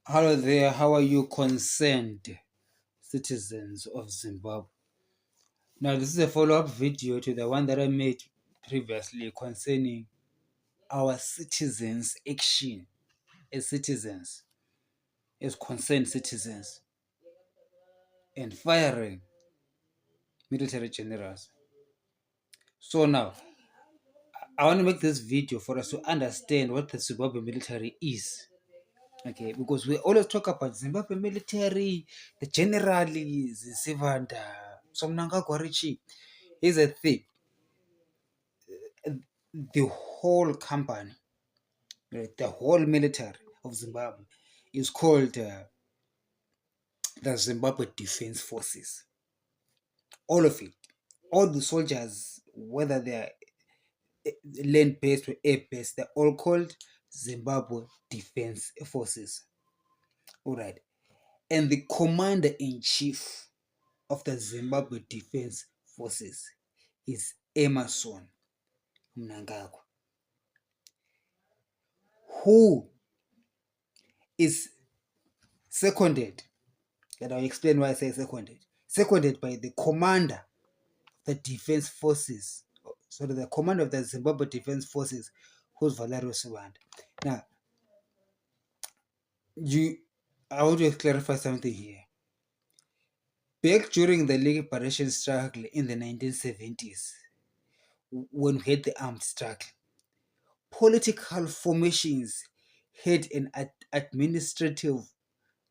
Hello there, how are you, concerned citizens of Zimbabwe? Now, this is a follow up video to the one that I made previously concerning our citizens' action as citizens, as concerned citizens, and firing military generals. So, now I want to make this video for us to understand what the Zimbabwe military is. Okay, because we always talk about Zimbabwe military, the generals, Sivanda, Somnanga. Here's the thing: the whole company, right, the whole military of Zimbabwe is called the Zimbabwe Defense Forces. All of it, all the soldiers, whether they are land based or air based, they're all called Zimbabwe Defense Forces. All right. And the commander in chief of the Zimbabwe Defense Forces is Emerson Mnangagwa, who is seconded, and I'll explain why I say seconded by the commander of the Defense Forces, so the commander of the Zimbabwe Defense Forces, who's Valerio Sivanda. Now, I want to clarify something here. Back during the liberation struggle in the 1970s, when we had the armed struggle, political formations had an administrative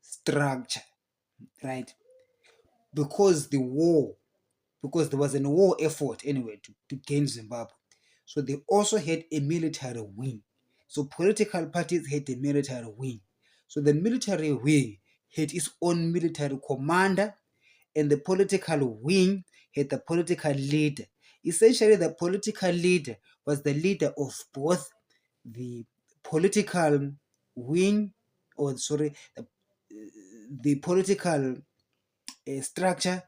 structure, right? Because there was a war effort anyway to gain Zimbabwe. So they also had a military wing. So political parties had a military wing. So the military wing had its own military commander, and the political wing had the political leader. Essentially, the political leader was the leader of both the political wing, or sorry, the political structure,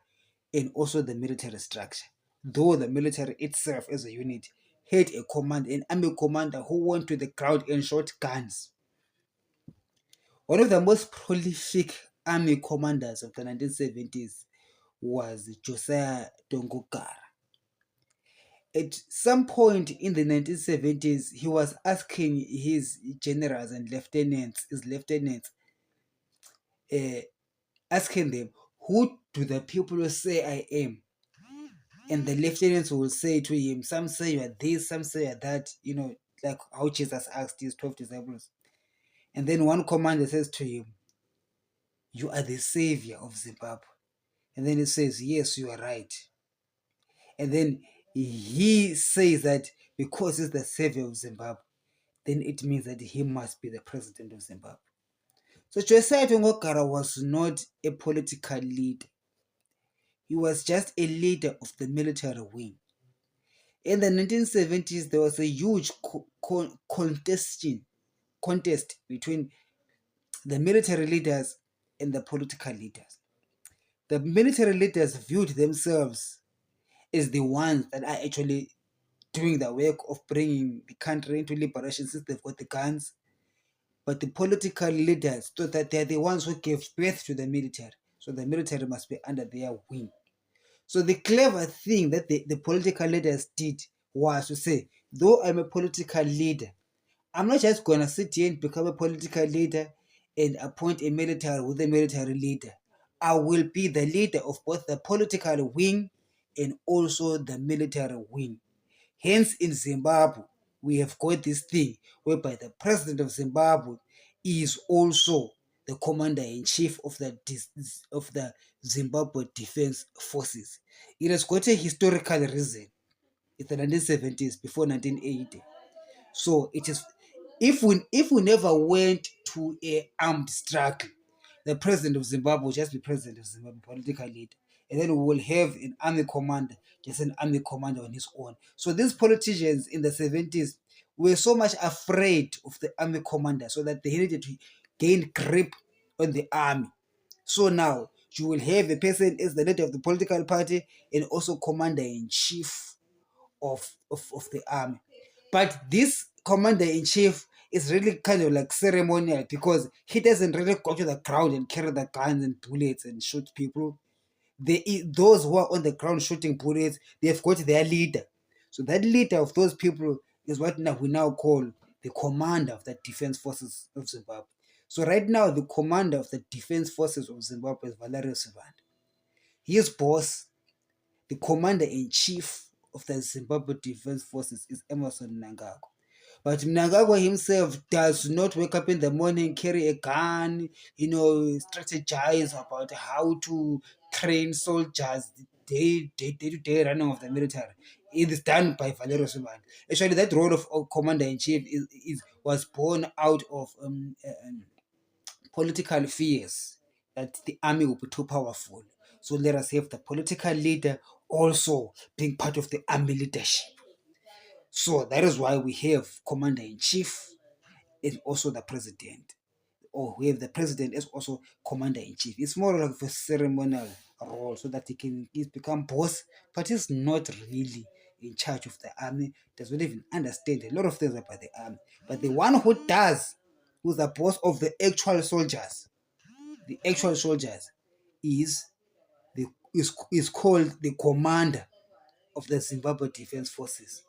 and also the military structure. Though the military itself as a unit had a command, an army commander who went to the ground and shot guns. One of the most prolific army commanders of the 1970s was Josiah Dongogara. At some point in the 1970s, he was asking his generals and lieutenants, asking them, who do the people say I am? And the lieutenants will say to him, some say you are this, some say you are that, like how Jesus asked his 12 disciples. And then one commander says to him, you are the savior of Zimbabwe. And then he says, yes, you are right. And then he says that because he's the savior of Zimbabwe, then it means that he must be the president of Zimbabwe. So Josiah Tongogara was not a political leader. He was just a leader of the military wing. In the 1970s, there was a huge contest between the military leaders and the political leaders. The military leaders viewed themselves as the ones that are actually doing the work of bringing the country into liberation since they've got the guns. But the political leaders thought that they're the ones who gave birth to the military. So the military must be under their wing. So the clever thing that the political leaders did was to say, though I'm a political leader, I'm not just going to sit here and become a political leader and appoint a military with a military leader. I will be the leader of both the political wing and also the military wing. Hence, in Zimbabwe, we have got this thing whereby the president of Zimbabwe is also the commander-in-chief of the Zimbabwe Defense Forces. It has got a historical reason. It's the 1970s, before 1980. So it is, if we never went to a armed struggle, the president of Zimbabwe will just be president of Zimbabwe, political leader. And then we will have an army commander, just an army commander on his own. So these politicians in the 70s were so much afraid of the army commander, so that they needed to gain grip on the army. So now you will have a person as the leader of the political party and also commander-in-chief of the army. But this commander-in-chief is really kind of like ceremonial because he doesn't really go to the ground and carry the guns and bullets and shoot people. Those who are on the ground shooting bullets, they've got their leader. So that leader of those people is what now we now call the commander of the defense forces of Zimbabwe. So right now, the commander of the defense forces of Zimbabwe is Valerio Sivanda. His boss, the commander-in-chief of the Zimbabwe Defense Forces, is Emerson Mnangagwa. But Mnangagwa himself does not wake up in the morning, carry a gun, strategize about how to train soldiers, day-to-day running of the military. It is done by Valerio Sivanda. Actually, that role of commander-in-chief was born out of political fears that the army will be too powerful. So let us have the political leader also being part of the army leadership. So that is why we have commander in chief and also the president. Or we have the president as also commander in chief. It's more like a ceremonial role so that he's become boss, but he's not really in charge of the army, does not even understand a lot of things about the army. But the one who does, who's the boss of the actual soldiers, is called the commander of the Zimbabwe Defense Forces.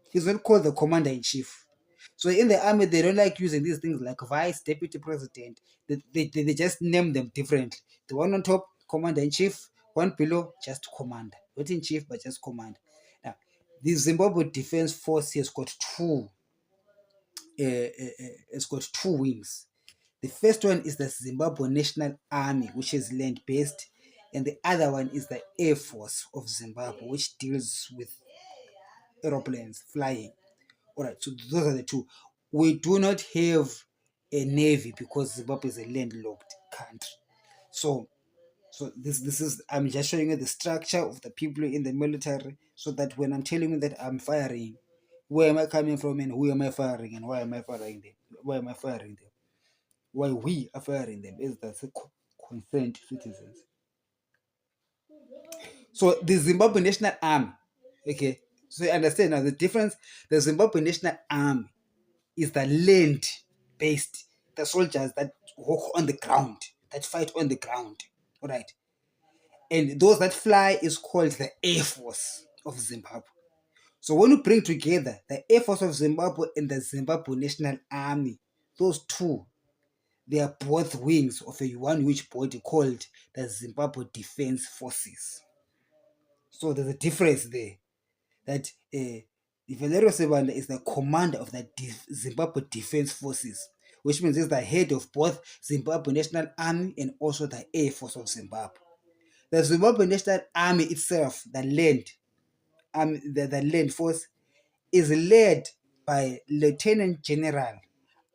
He's not called the commander in chief. So in the army, they don't like using these things like vice, deputy president. They just name them differently. The one on top, commander in chief. One below, just commander. Not in chief, but just commander. Now, the Zimbabwe Defense Force has got two wings. The first one is the Zimbabwe National Army, which is land-based, and the other one is the Air Force of Zimbabwe, which deals with aeroplanes flying. All right, so those are the two. We do not have a navy because Zimbabwe is a landlocked country. So this is, I'm just showing you the structure of the people in the military, so that when I'm telling you that I'm firing, where am I coming from and who am I firing and why am I firing them? Why am I firing them? Why we are firing them is that concerned citizens. So the Zimbabwe National Army, okay. So you understand now the difference. The Zimbabwe National Army is the land-based, the soldiers that walk on the ground, that fight on the ground, all right. And those that fly is called the Air Force of Zimbabwe. So when you bring together the Air Force of Zimbabwe and the Zimbabwe National Army, those two, they are both wings of a one huge body called the Zimbabwe Defense Forces. So there's a difference there. That Valerio Sivanda is the commander of the Zimbabwe Defense Forces, which means he's the head of both Zimbabwe National Army and also the Air Force of Zimbabwe. The Zimbabwe National Army itself, the land force, is led by Lieutenant General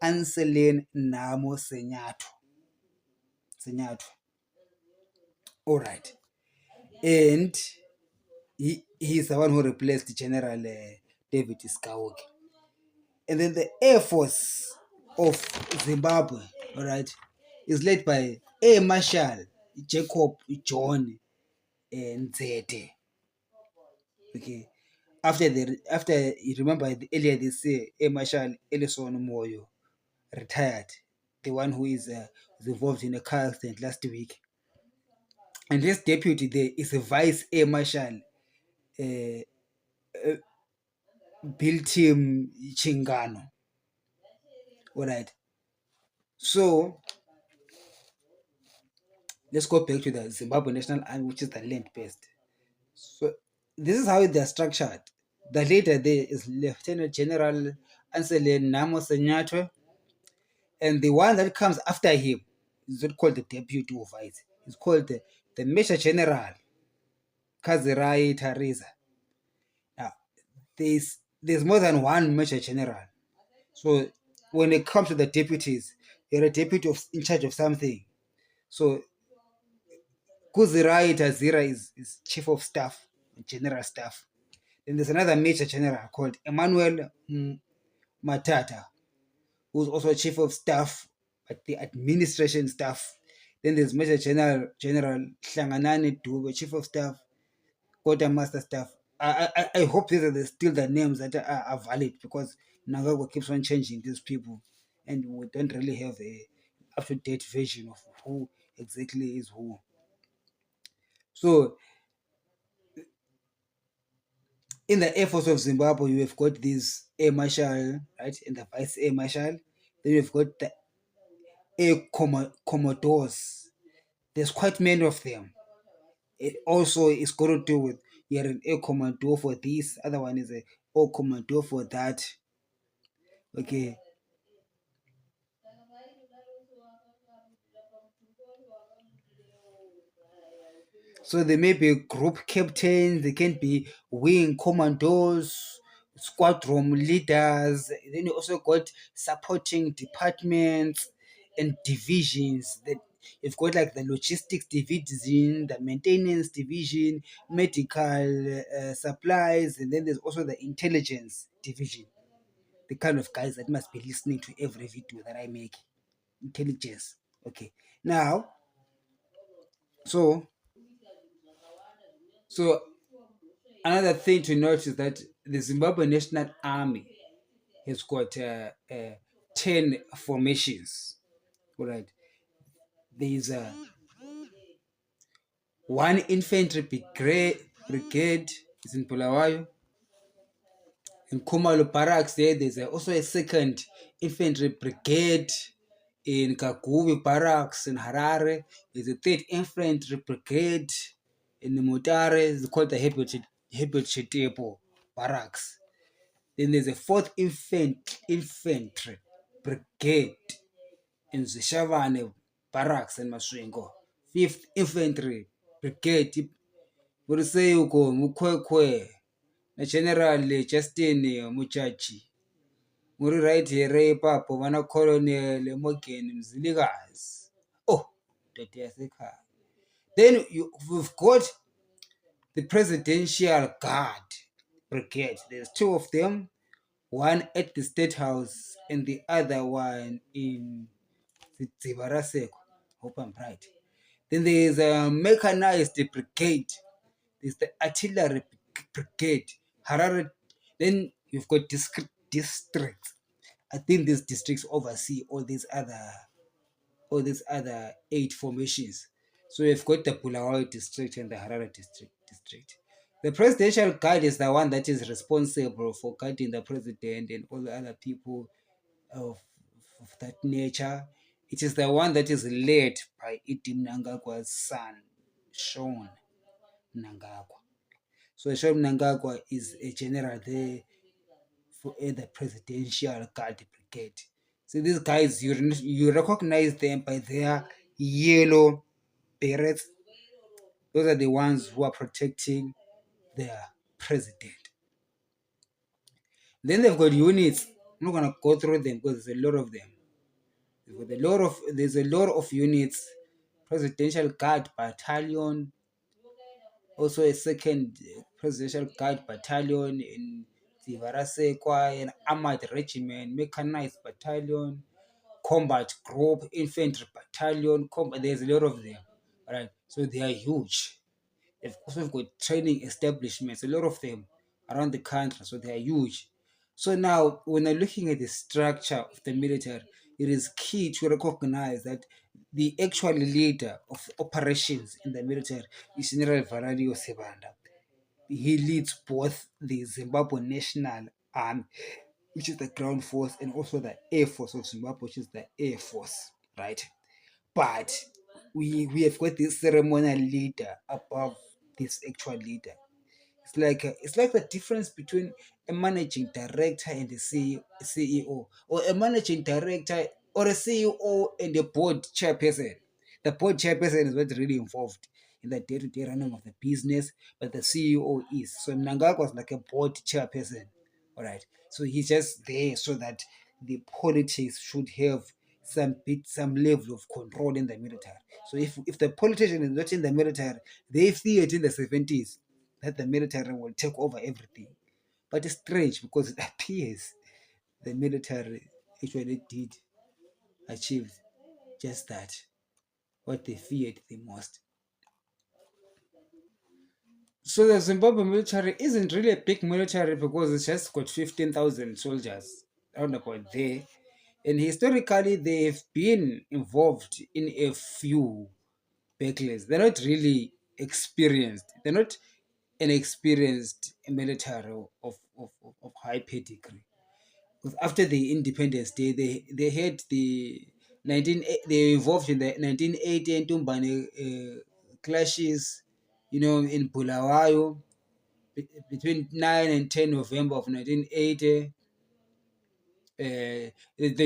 Anselin Namo Senyato. All right. And he's the one who replaced General David Skauke. And then the Air Force of Zimbabwe, all right, is led by Air Marshal Jacob John Nzete. Okay. After you remember earlier they say Air Marshal Ellison Moyo retired, the one who was involved in a car accident last week. And this deputy there is a Vice Air Marshal Bill Tim Chingano. All right. So let's go back to the Zimbabwe National Army, which is the land-based. So this is how they are structured. The leader there is Lieutenant General Anselin Namo Senyato, and the one that comes after him is not called the deputy or vice. It's called the Major General Kazirai Tariza. Now, there's more than one Major General. So when it comes to the deputies, you're a deputy in charge of something. So Kuzirai Tazira is chief of staff, general staff. Then there's another major general called Emmanuel Matata, who's also chief of staff, but the administration staff. Then there's Major General Hlanganani Dube, chief of staff, quartermaster staff. I hope these are still the names that are valid, because Mnangagwa keeps on changing these people, and we don't really have a up-to-date version of who exactly is who. So in the Air Force of Zimbabwe, you have got this Air Marshal, right, and the Vice Air Marshal. Then you've got the Commodores. There's quite many of them. It also is got to do with you're an Air Commodore for this, other one is a Air Commodore for that. Okay, so they may be group captains, they can be wing commandos, squadron leaders. Then you also got supporting departments and divisions. That you've got like the logistics division, the maintenance division, medical supplies, and then there's also the intelligence division. The kind of guys that must be listening to every video that I make. Intelligence. Okay. Now, so so another thing to note is that the Zimbabwe National Army has got 10 formations. All right. There is one infantry brigade is in Bulawayo. In Kumalo Barracks, there's also a second infantry brigade. In Kaguvi Barracks in Harare, there's a third infantry brigade. In Mutare, it's called the Hebert Chetepo Barracks. Then there's a fourth infantry brigade in Zishavane Barracks in Maswingo. Fifth infantry brigade, Muriseuko Mukwekwe, na General Justin Muchachi. Muri right here ipapo vana Colonel Morgan Mzilikazi. Oh, then we've got the Presidential Guard Brigade. There's two of them, one at the State House and the other one in Zibaraseko. Hope I'm right. Then there's a mechanized brigade. There's the artillery brigade. Harare. Then you've got districts. I think these districts oversee all these other 8 formations. So you've got the Bulawayo district and the Harare district. The presidential guard is the one that is responsible for guarding the president and all the other people of that nature. It is the one that is led by Idi Mnangagwa's son, Sean Mnangagwa. So Sean Mnangagwa is a general there for the presidential guard brigade. So these guys, you recognize them by their yellow berets. Those are the ones who are protecting their president. Then they've got units. I'm not gonna go through them because there's a lot of them. There's a lot of units. Presidential Guard Battalion, also a second Presidential Guard Battalion in Zivarasekwa, an armored regiment, mechanized battalion, combat group, infantry battalion. There's a lot of them, right? So they are huge. They've also got training establishments, a lot of them around the country, so they are huge. So now, when you're looking at the structure of the military, it is key to recognize that the actual leader of operations in the military is General Valerio Sebanda. He leads both the Zimbabwe National Army, which is the ground force, and also the Air Force of Zimbabwe, which is the Air Force, right? But we have got this ceremonial leader above this actual leader. It's like the difference between a managing director and a CEO, or a managing director or a CEO and a board chairperson. The board chairperson is what's really involved in the day-to-day running of the business, but the CEO is. So Mnangagwa was like a board chairperson. All right. So he's just there so that the politics should have some level of control in the military. So if the politician is not in the military, they feared in the 70s that the military will take over everything. But it's strange because it appears the military actually did achieve just that, what they feared the most. So the Zimbabwe military isn't really a big military because it's just got 15,000 soldiers. around about there. And historically, they've been involved in a few battles. They're not really experienced. They're not an experienced military of high pedigree. Because after the Independence Day, they had the 19 they involved in the 1980 Ntumbane clashes, in Bulawayo between 9 and 10 November of 1980. They're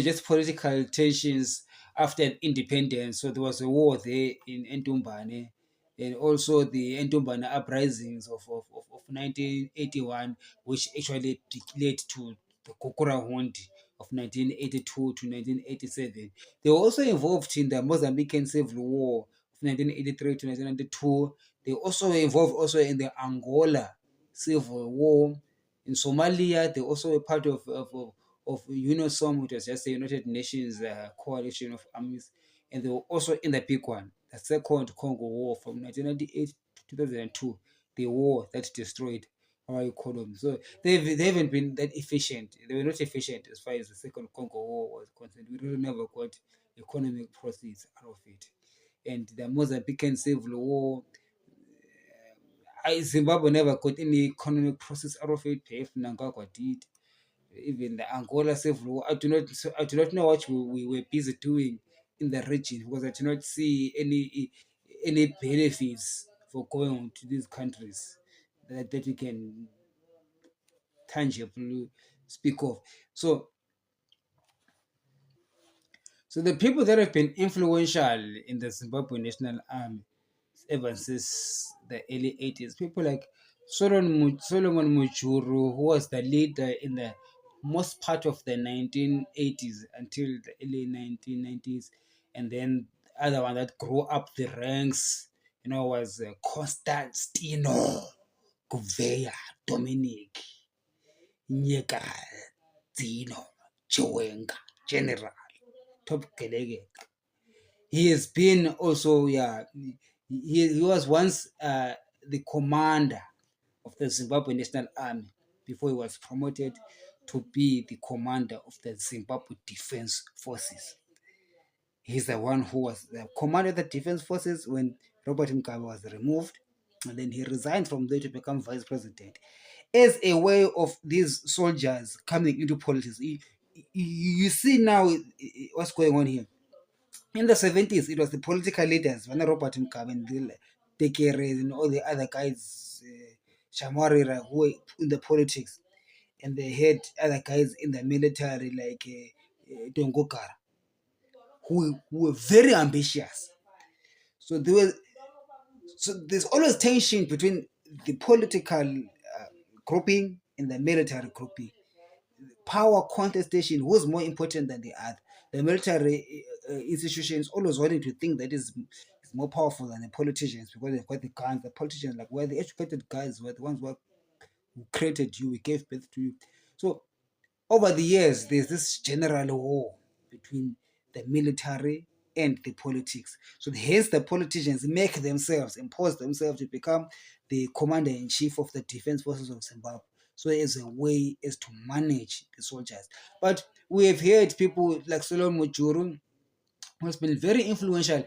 just political tensions after independence. So there was a war there in Ntumbane, and also the Ntumbane uprisings of 1981, which actually led to the Kokora Hundi of 1982 to 1987. They were also involved in the Mozambican Civil War of 1983 to 1992. They also were involved also in the Angola Civil War. In Somalia, they also were part of UNOSOM, which was just the United Nations coalition of armies, and they were also in the big one, the Second Congo War from 1998 to 2002, the war that destroyed our economy. So they haven't been that efficient. They were not efficient as far as the Second Congo War was concerned. We really never got economic proceeds out of it. And the Mozambican Civil War, Zimbabwe never got any economic process out of it. PF Mnangagwa did. Even the Angola Civil War, I do not know what we were busy doing in the region, because I do not see any benefits for going to these countries that we can tangibly speak of. So the people that have been influential in the Zimbabwe National Army ever since the early 80s, people like Solomon Mujuru, who was the leader in the most part of the 1980s until the early 1990s, and then the other one that grew up the ranks, was Constantino Gouveia Dominic Nyekadzino Chiwenga General Top Gelege. He has been also, he was once the commander of the Zimbabwe National Army before he was promoted to be the commander of the Zimbabwe Defense Forces. He's the one who was the commander of the Defense Forces when Robert Mugabe was removed, and then he resigned from there to become vice president. As a way of these soldiers coming into politics, you see now what's going on here. In the 70s, it was the political leaders, when Robert Mugabe and the Tekeres and all the other guys, Shamarira, who were in the politics, and they had other guys in the military like Dongokara, who were very ambitious. So there's always tension between the political grouping and the military grouping. Power contestation, who's more important than the other. The military institutions always wanting to think that is more powerful than the politicians, because they've got the guns. The politicians, like, we're the educated guys, we're the ones who created you, we gave birth to you. So over the years, there's this general war between the military and the politics. So hence the politicians impose themselves to become the commander-in-chief of the defense forces of Zimbabwe. So as a way is to manage the soldiers. But we have heard people like Solomon Mujuru, who has been very influential.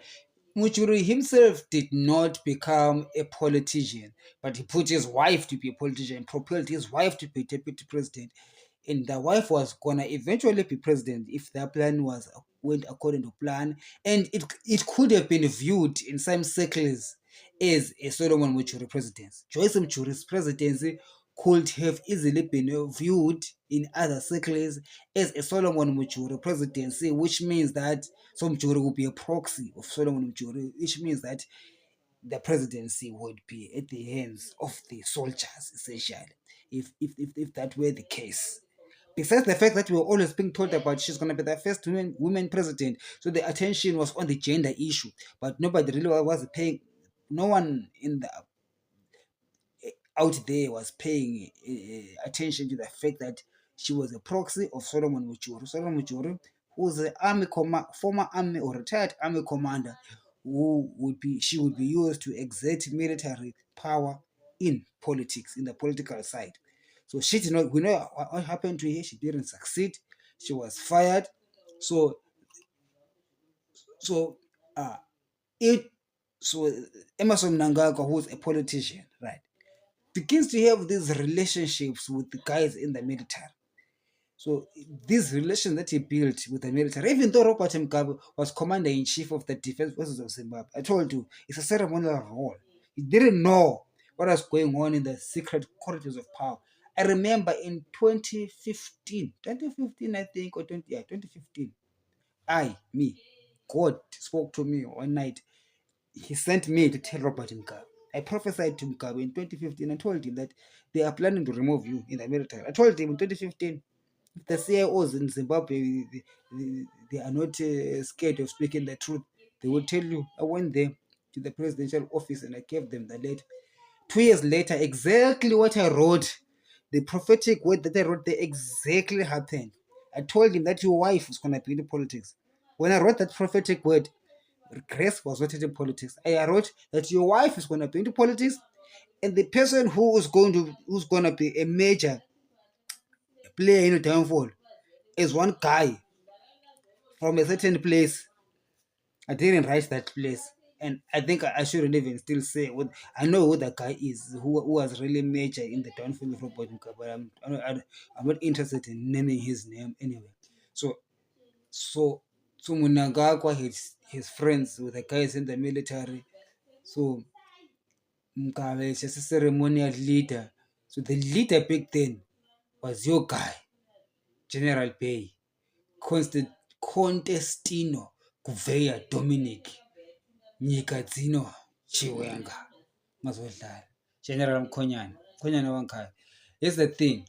Mujuru himself did not become a politician, but he put his wife to be a politician, propelled his wife to be deputy president, and the wife was gonna eventually be president if the plan went according to plan. And it could have been viewed in some circles as a Solomon Mujuru presidency. Joyce Mujuri's presidency could have easily been viewed in other circles as a Solomon Mujuru presidency, which means that some Mujuru will be a proxy of Solomon Mujuru, which means that the presidency would be at the hands of the soldiers, essentially, if that were the case. Besides the fact that we were always being told about she's going to be the first woman president, so the attention was on the gender issue, but nobody really was paying. No one in the out there was paying attention to the fact that she was a proxy of Solomon Mujuru. Solomon Mujuru, who was an former army or retired army commander, she would be used to exert military power in politics, in the political side. So she did not. We know what happened to her. She didn't succeed. She was fired. So so uh it so Emerson Mnangagwa, who's a politician, right, begins to have these relationships with the guys in the military. So these relations that he built with the military, even though Robert Mugabe was commander in chief of the defense forces of Zimbabwe, I told you it's a ceremonial role. He didn't know what was going on in the secret corridors of power. I remember in 2015, I think, or 2015, God spoke to me one night. He sent me to tell Robert Mugabe. I prophesied to Mugabe in 2015. I told him that they are planning to remove you in the military. I told him in 2015, the CIOs in Zimbabwe, they are not scared of speaking the truth. They will tell you. I went there to the presidential office and I gave them the letter. 2 years later, exactly what I wrote, the prophetic word that I wrote there exactly happened. I told him that your wife is going to be in politics. When I wrote that prophetic word, Grace was not in politics. I wrote that your wife is going to be into politics, and the person who's going to be a major player in the downfall is one guy from a certain place. I didn't write that place. And I think I shouldn't even still say what I know who the guy is, who was really major in the downfall of Robert Mugabe, but I'm not interested in naming his name anyway. So so so Munangagwa, his friends with the guys in the military. So Mugabe is just a ceremonial leader. So the leader back then was your guy, General Bay, Contestino Gouveia Dominic Nyikadzino Chiwenga mazodlala. General Mkhonyana Wankhaya. Here's the thing.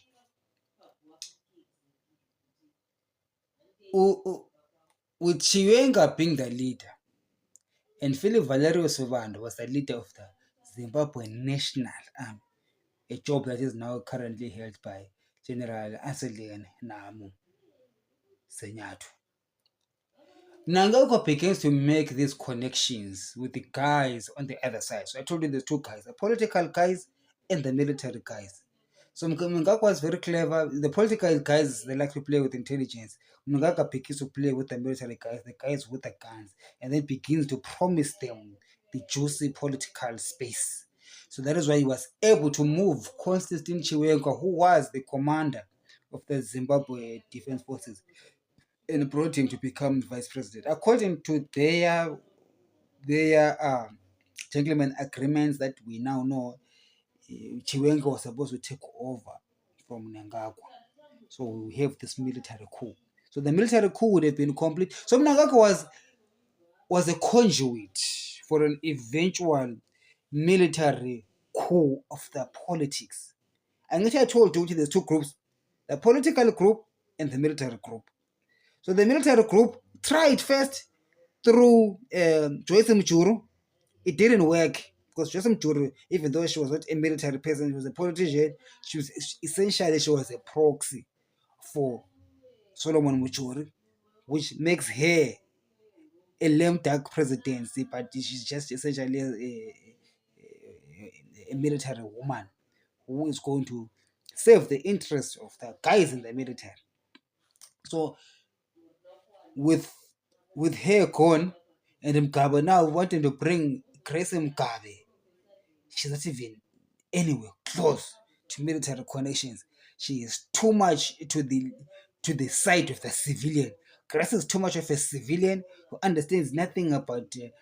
With Chiwenga being the leader, and Philip Valerio Sovando was the leader of the Zimbabwe National Army, a job that is now currently held by General Anselin Namu Senyato. Mnangagwa begins to make these connections with the guys on the other side. So I told you there's two guys, the political guys and the military guys. So Mnangagwa is very clever. The political guys, they like to play with intelligence. Mnangagwa begins to play with the military guys, the guys with the guns, and then begins to promise them the juicy political space. So that is why he was able to move Constantine Chiwenga, who was the commander of the Zimbabwe Defense Forces, and brought him to become vice president. According to their gentlemen agreements that we now know, Chiwenga was supposed to take over from Mnangagwa. So we have this military coup. So the military coup would have been complete. So Mnangagwa was a conduit for an eventual military coup of the politics. And I told you there's two groups, the political group and the military group. So the military group tried first through Joyce Mchuru. It didn't work because Joyce Mchuru, even though she was not a military person, she was a politician, she was a proxy for Solomon Muchuri, which makes her a lame duck presidency, but she's just essentially a military woman who is going to serve the interests of the guys in the military. So with her gone and Mugabe now wanting to bring Grace Mugabe, she's not even anywhere close to military connections. She is too much to the side of the civilian. Grace is too much of a civilian who understands nothing about the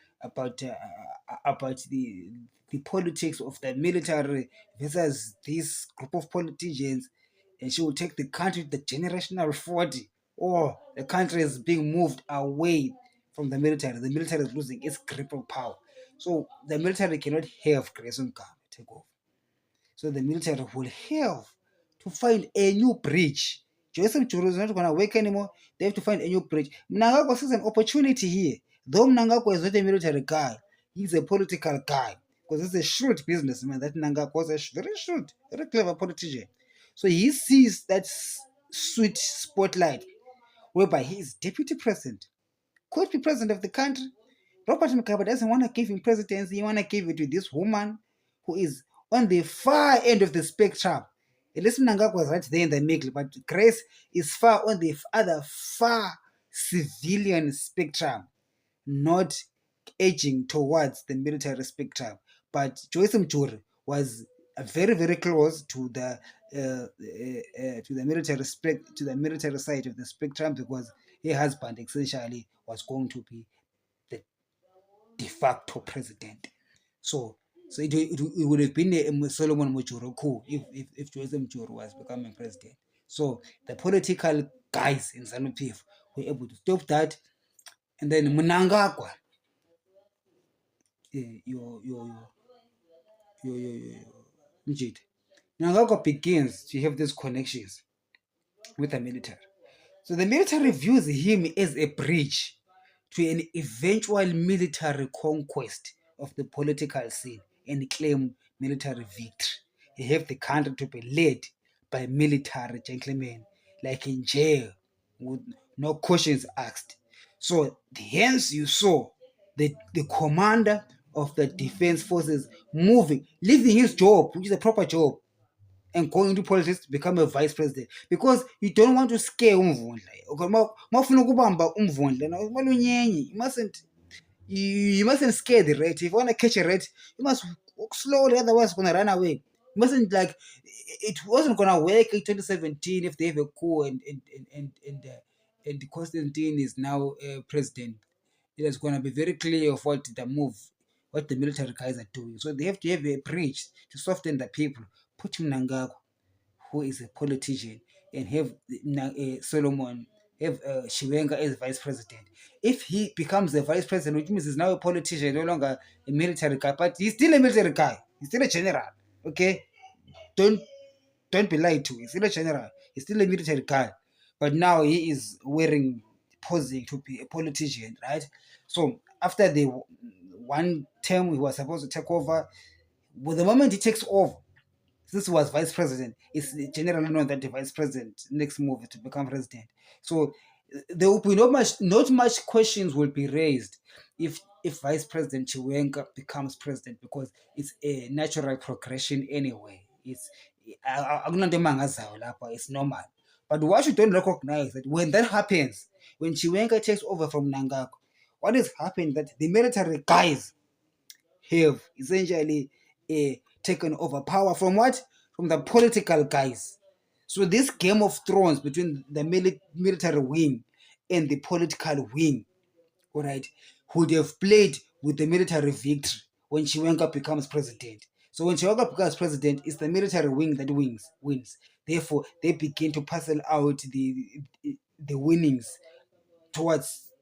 politics of the military versus this group of politicians, and she will take the country to the generational 40. Or the country is being moved away from the military. The military is losing its grip of power. So the military cannot have Grace Mugabe take over. So the military will have to find a new bridge. Joseph Churu is not going to work anymore. They have to find a new bridge. Mnangagwa sees an opportunity here. Though Mnangagwa is not a military guy, he's a political guy. Because it's a shrewd businessman. That Mnangagwa was a very shrewd, very clever politician. So he sees that sweet spotlight whereby he is deputy president, could be president of the country. Robert Mugabe doesn't want to give him presidency. He want to give it to this woman who is on the far end of the spectrum. At least Mnangagwa was right there in the middle, but Grace is far on the other far civilian spectrum, not edging towards the military spectrum. But Joyce Mjuri was very, very close to the to the military side of the spectrum, because her husband essentially was going to be the de facto president. So it would have been a Solomon Mujuru coup if Joyce Mjuru was becoming president. So the political guys in ZANU-PF were able to stop that, and then Mnangagwa, your Mjit, Mnangagwa begins to have these connections with the military. So the military views him as a bridge to an eventual military conquest of the political scene and claim military victory. He have the country to be led by military gentlemen, like in jail, with no questions asked. So hence you saw the commander of the defense forces moving, leaving his job, which is a proper job, and going into politics to become a vice president, because you don't want to scare umvundla. Mawufuna ukubamba umvundla, you mustn't, you mustn't scare the rat. If you want to catch a rat, you must walk slowly, otherwise it's gonna run away. You mustn't, like, it wasn't gonna work in 2017 if they have a coup and Constantine is now president. It is gonna be very clear of what the military guys are doing. So they have to have a bridge to soften the people. Put him Mnangagwa, who is a politician, and have Solomon, have Shiwenga as vice president. If he becomes the vice president, which means he's now a politician, no longer a military guy, but he's still a military guy. He's still a general. Okay, don't don't be lied to. He's still a general. He's still a military guy, but now he is posing to be a politician, right? So after the one term he was supposed to take over, well, the moment he takes over, since he was vice president, it's generally known that the vice president next move to become president. So there will be not much questions will be raised if Vice President Chiwenga becomes president, because it's a natural progression anyway. It's normal. But what you don't recognize that when that happens, when Chiwenga takes over from Nangako, what is happening that the military guys have essentially taken over power from what? From the political guys. So this Game of Thrones between the military wing and the political wing, all right, would have played with the military victory when Chiwenga becomes president. So when Chiwenga becomes president, it's the military wing that wins. Therefore, they begin to parcel out the winnings towards,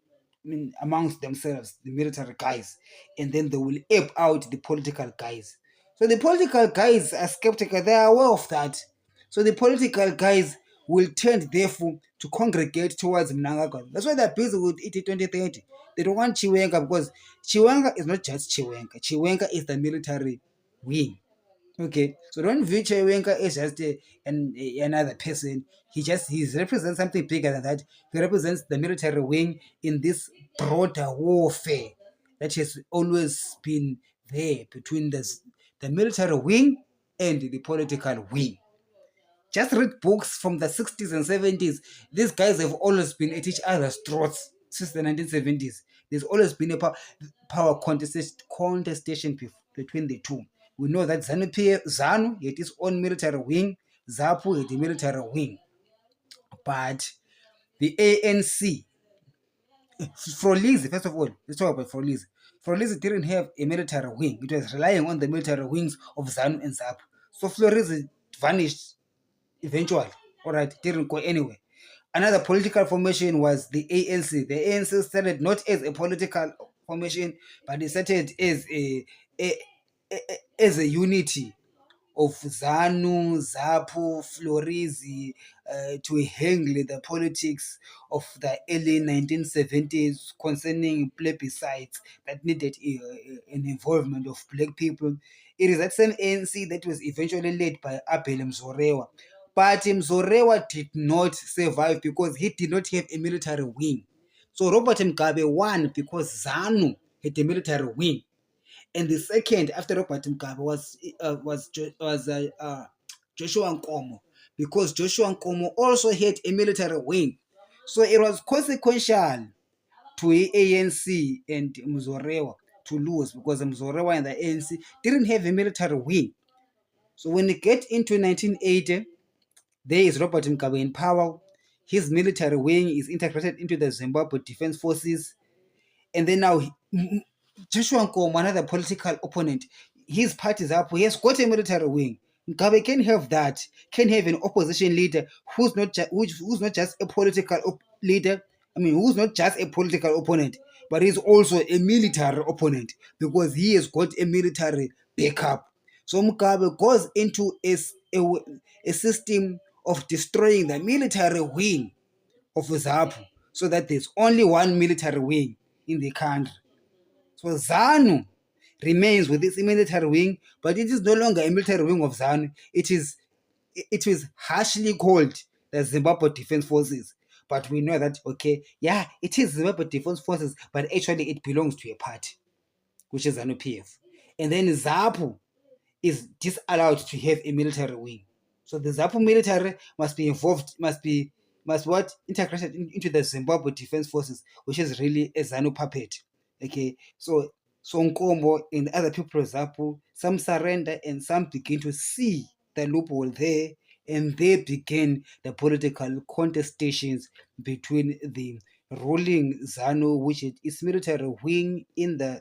amongst themselves, the military guys, and then they will ape out the political guys. So the political guys are skeptical, they are aware of that. So the political guys will tend, therefore, to congregate towards Mnangagwa. That's why they're busy with ET 2030. They don't want Chiwenga, because Chiwenga is not just Chiwenga. Chiwenga is the military wing. Okay, so don't view Chiwenga as just another person. He represents something bigger than that. He represents the military wing in this broader warfare that has always been there between the military wing and the political wing. Just read books from the 60s and 70s. These guys have always been at each other's throats since the 1970s. There's always been a power contestation between the two. We know that ZANU had its own military wing, ZAPU had a military wing. But the ANC, Frolize, first of all, let's talk about Frolize. Frolize didn't have a military wing. It was relying on the military wings of ZANU and ZAPU. So Florize vanished eventually. All right, didn't go anywhere. Another political formation was the ANC. The ANC started not as a political formation, but it started as a unity of ZANU, ZAPU, Florizi, to handle the politics of the early 1970s concerning plebiscites that needed an involvement of black people. It is that same ANC that was eventually led by Abel Mzorewa. But Mzorewa did not survive because he did not have a military wing. So Robert Mugabe won because ZANU had a military wing. And the second after Robert Mugabe was Joshua Nkomo, because Joshua Nkomo also had a military wing. So it was consequential to ANC and Mzorewa to lose, because Mzorewa and the ANC didn't have a military wing. So when you get into 1980, there is Robert Mugabe in power. His military wing is integrated into the Zimbabwe Defense Forces. And then now Joshua Nkomo, another political opponent, his party is up. He has got a military wing. Mugabe can have that. Can have an opposition leader who's not just a political leader. I mean, who's not just a political opponent, but he's also a military opponent, because he has got a military backup. So Mugabe goes into a system of destroying the military wing of ZAPU, so that there's only one military wing in the country. So ZANU remains with its military wing, but it is no longer a military wing of ZANU. It is harshly called the Zimbabwe Defense Forces. But we know that, okay, yeah, it is Zimbabwe Defense Forces, but actually it belongs to a party, which is ZANU PF. And then ZAPU is disallowed to have a military wing. So the ZAPU military must be involved, must what integrated into the Zimbabwe Defense Forces, which is really a ZANU puppet. Okay, so Nkombo and other people of ZAPU, some surrender and some begin to see the loophole there, and they begin the political contestations between the ruling ZANU, which is its military wing in the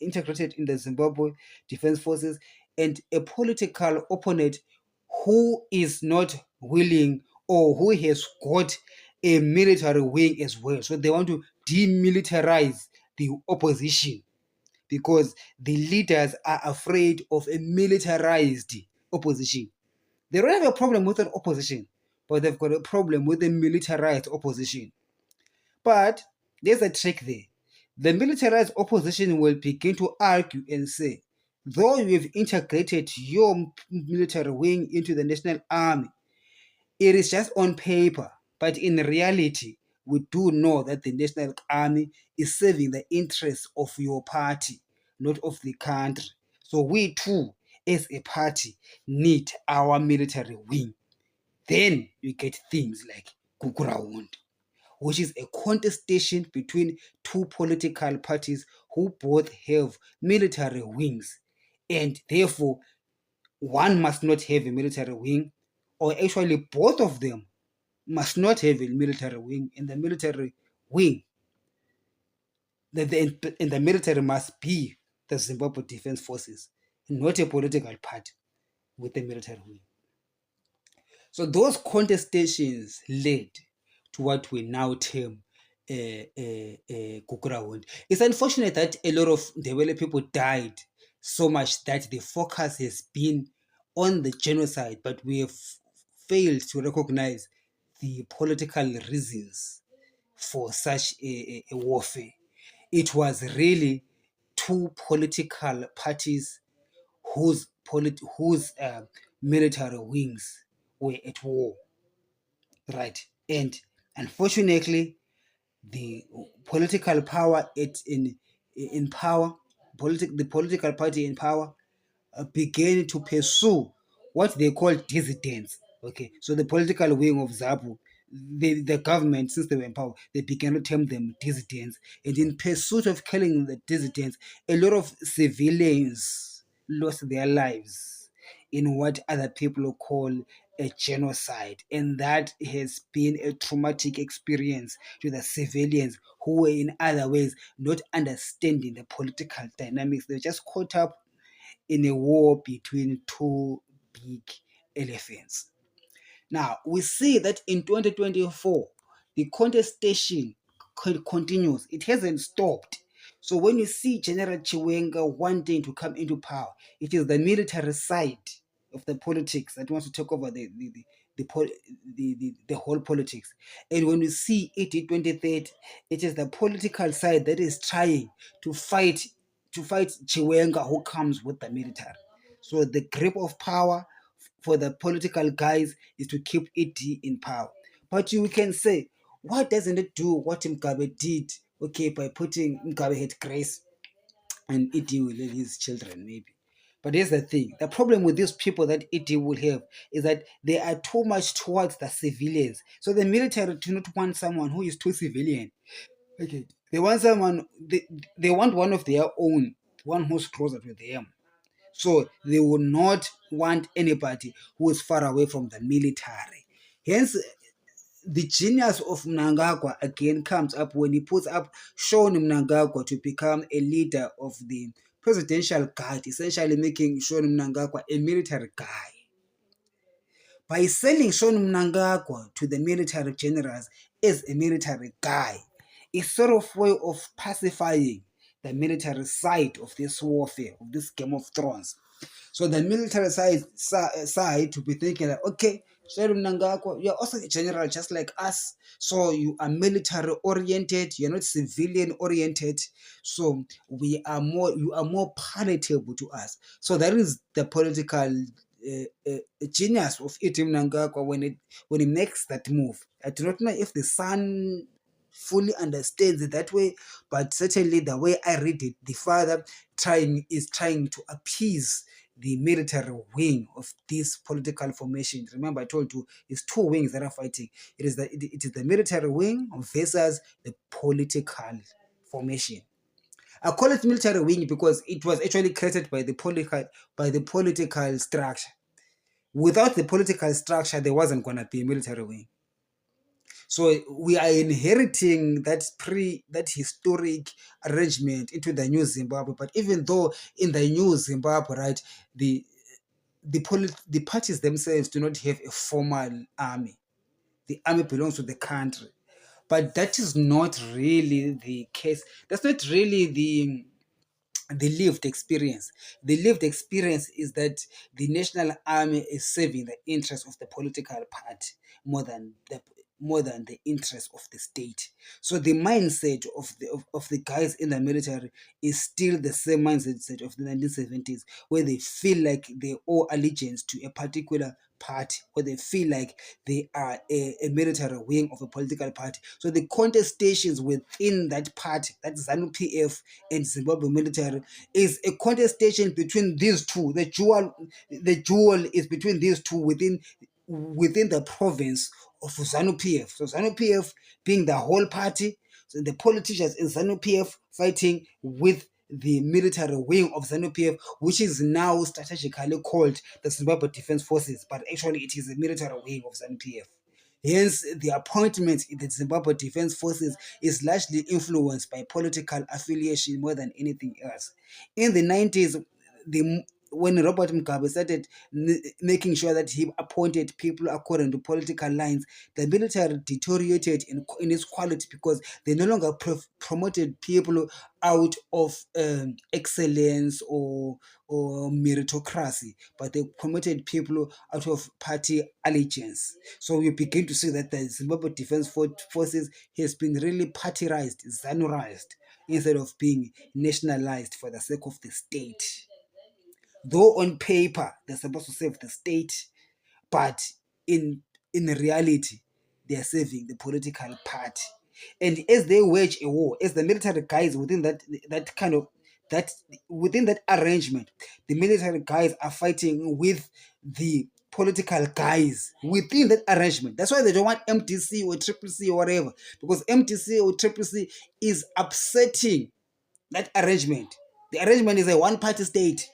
integrated in the Zimbabwe Defense Forces, and a political opponent who is not willing, or who has got a military wing as well. So they want to demilitarize the opposition, because the leaders are afraid of a militarized opposition. They don't have a problem with an opposition, but they've got a problem with a militarized opposition. But there's a trick there. The militarized opposition will begin to argue and say, though you have integrated your military wing into the national army, it is just on paper, but in reality, we do know that the national army is serving the interests of your party, not of the country. So we too, as a party, need our military wing. Then you get things like Kukurawund, which is a contestation between two political parties who both have military wings. And therefore, one must not have a military wing, or actually both of them must not have a military wing. And the military wing, and the military must be the Zimbabwe Defense Forces, not a political party with a military wing. So those contestations led to what we now term Kukurawund. It's unfortunate that a lot of Ndebele people died so much that the focus has been on the genocide, but we have failed to recognize the political reasons for such a warfare. It was really two political parties whose military wings were at war, right? And unfortunately, the political power in power, the political party in power began to pursue what they call dissidents. Okay, so the political wing of ZAPU, the government, since they were in power, they began to term them dissidents. And in pursuit of killing the dissidents, a lot of civilians lost their lives in what other people call a genocide. And that has been a traumatic experience to the civilians who were in other ways not understanding the political dynamics. They were just caught up in a war between two big elephants. Now, we see that in 2024, the contestation continues. It hasn't stopped. So when you see General Chiwenga wanting to come into power, it is the military side of the politics that wants to take over the whole politics. And when you see it in 2030, it is the political side that is trying to fight Chiwenga, who comes with the military. So the grip of power for the political guys is to keep it in power. But you can say, why doesn't it do what Mugabe did? Okay, by putting Mugabe had grace and it with his children, maybe. But here's the thing: the problem with these people that ED will have is that they are too much towards the civilians. So the military do not want someone who is too civilian. Okay, they want someone. They want one of their own, one who's closer to them. So they will not want anybody who is far away from the military. Hence, the genius of Mnangagwa again comes up when he puts up Sean Mnangagwa to become a leader of the presidential guard, essentially making Sean Mnangagwa a military guy. By selling Sean Mnangagwa to the military generals as a military guy, it's sort of way of pacifying the military side of this warfare, of this Game of Thrones. So the military side to be thinking that, okay, Sherim Nangako, you're also a general just like us. So you are military oriented, you're not civilian oriented. So you are more palatable to us. So that is the political genius of Itim Nangako when it makes that move. I do not know if the son fully understands it that way, but certainly the way I read it, the father is trying to appease the military wing of this political formation. Remember, I told you it's two wings that are fighting. It is the military wing versus the political formation. I call it military wing because it was actually created by the political structure. Without the political structure, there wasn't going to be a military wing. So we are inheriting that historic arrangement into the new Zimbabwe. But even though in the new Zimbabwe, right, the parties themselves do not have a formal army. The army belongs to the country. But that is not really the case. That's not really the lived experience. The lived experience is that the national army is serving the interests of the political party more than the interests of the state. So the mindset of the guys in the military is still the same mindset of the 1970s, where they feel like they owe allegiance to a particular party, where they feel like they are a military wing of a political party. So the contestations within that party, that ZANU PF and Zimbabwe military, is a contestation between these two. The jewel is between these two within the province of ZANU PF. So ZANU PF being the whole party, so the politicians in ZANU PF fighting with the military wing of ZANU PF, which is now strategically called the Zimbabwe Defense Forces, but actually it is the military wing of ZANU PF. Hence, the appointment in the Zimbabwe Defense Forces is largely influenced by political affiliation more than anything else. In the 90s, when Robert Mugabe started making sure that he appointed people according to political lines, the military deteriorated in its quality because they no longer promoted people out of excellence or meritocracy, but they promoted people out of party allegiance. So we begin to see that the Zimbabwe Defense Forces has been really partyized, zanurized, instead of being nationalized for the sake of the state. Though on paper they're supposed to serve the state, but in reality they are serving the political party. And as they wage a war, as the military guys within that within that arrangement, the military guys are fighting with the political guys within that arrangement. That's why they don't want MTC or Triple C or whatever, because MTC or Triple C is upsetting that arrangement. The arrangement is a one-party state.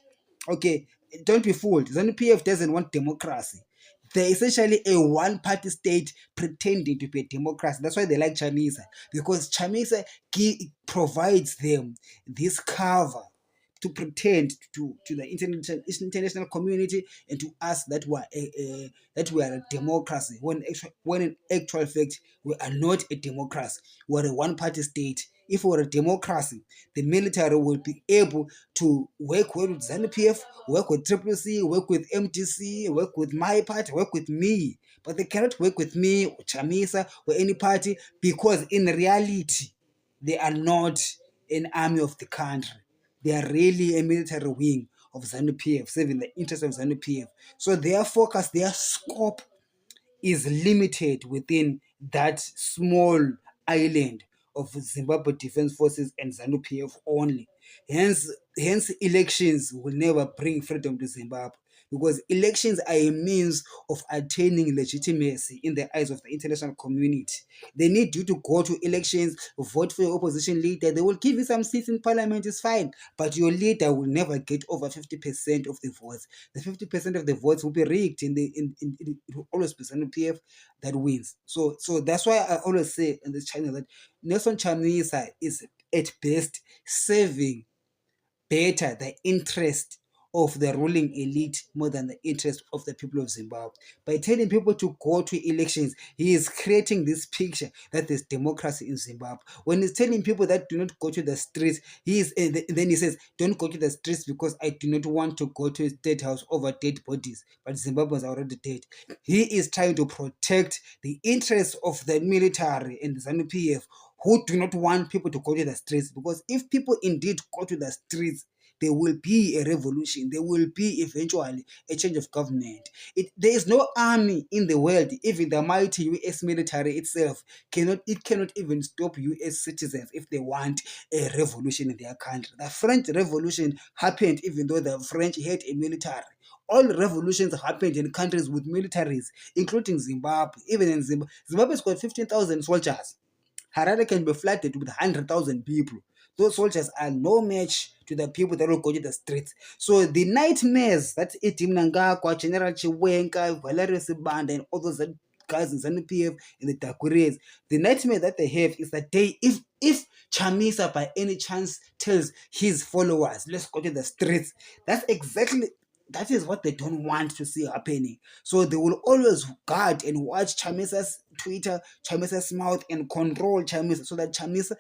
Okay, don't be fooled. ZANU PF doesn't want democracy. They're essentially a one-party state pretending to be a democracy. That's why they like Chamisa, because Chamisa provides them this cover to pretend to the international community and to us that we are a democracy, when in actual fact we are not a democracy. We're a one-party state. If we were a democracy, the military will be able to work well with ZANU PF, work with Triple C, work with MTC, work with my party, work with me. But they cannot work with me, or Chamisa, or any party, because in reality, they are not an army of the country. They are really a military wing of ZANU PF, serving the interests of ZANU PF. So their focus, their scope is limited within that small island of Zimbabwe Defense Forces and ZANU-PF only. Hence, elections will never bring freedom to Zimbabwe, because elections are a means of attaining legitimacy in the eyes of the international community. They need you to go to elections, vote for your opposition leader. They will give you some seats in parliament, it's fine, but your leader will never get over 50% of the votes. The 50% of the votes will be rigged. It will always be ZANU-PF that wins. So that's why I always say in this channel that Nelson Chamisa is at best serving better the interest of the ruling elite more than the interest of the people of Zimbabwe. By telling people to go to elections, he is creating this picture that there's democracy in Zimbabwe. When he's telling people that do not go to the streets, then he says, don't go to the streets because I do not want to go to a state house over dead bodies. But Zimbabweans are already dead. He is trying to protect the interests of the military and the ZANU-PF, who do not want people to go to the streets, because if people indeed go to the streets, there will be a revolution. There will be eventually a change of government. There is no army in the world, even the mighty US military itself cannot even stop US citizens if they want a revolution in their country. The French Revolution happened even though the French had a military. All revolutions happened in countries with militaries, including Zimbabwe. Even in Zimbabwe's got 15,000 soldiers. Harare can be flooded with 100,000 people. Those soldiers are no match to the people that will go to the streets. So the nightmares that Edim Nangakwa, General Chiwenka, Valerio Sibanda, and all those guys in ZANU-PF and the Dakuris, the nightmare that they have is that if Chamisa by any chance tells his followers, let's go to the streets, that is what they don't want to see happening. So they will always guard and watch Chamisa's Twitter, Chamisa's mouth, and control Chamisa so that Chamisa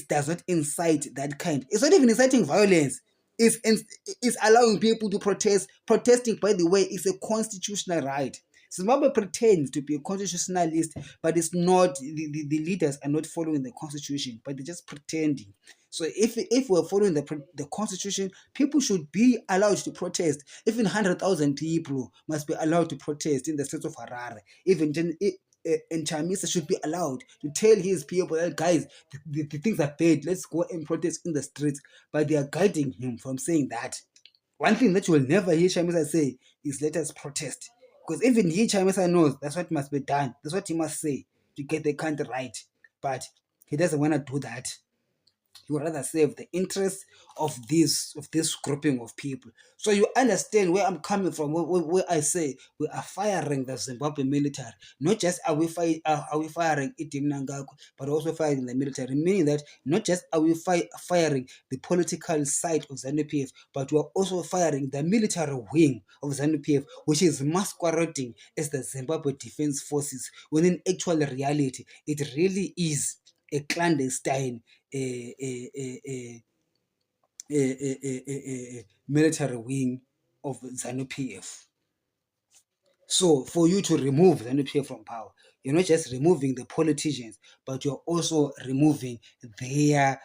does not incite that kind. It's not even inciting violence. It's allowing people to protest. Protesting, by the way, is a constitutional right. Zimbabwe pretends to be a constitutionalist, but it's not. The leaders are not following the constitution, but they're just pretending. So if we're following the constitution, people should be allowed to protest. Even 100,000 people must be allowed to protest in the state of Harare. Even and Chamisa should be allowed to tell his people that, guys, the things are bad, let's go and protest in the streets. But they are guiding him from saying that. One thing that you will never hear Chamisa say is, let us protest. Because even he, Chamisa, knows that's what must be done. That's what he must say to get the country right. But he doesn't want to do that. He would rather save the interests of this grouping of people. So you understand where I'm coming from, where I say we are firing the Zimbabwe military. Not just are we firing Edim Nangakwa, but also firing the military, meaning that not just are we firing the political side of ZANU-PF, but we are also firing the military wing of ZANU-PF, which is masquerading as the Zimbabwe Defense Forces, when in actual reality, it really is a clandestine military wing of ZANU-PF. So for you to remove ZANU-PF from power, you're not just removing the politicians, but you're also removing their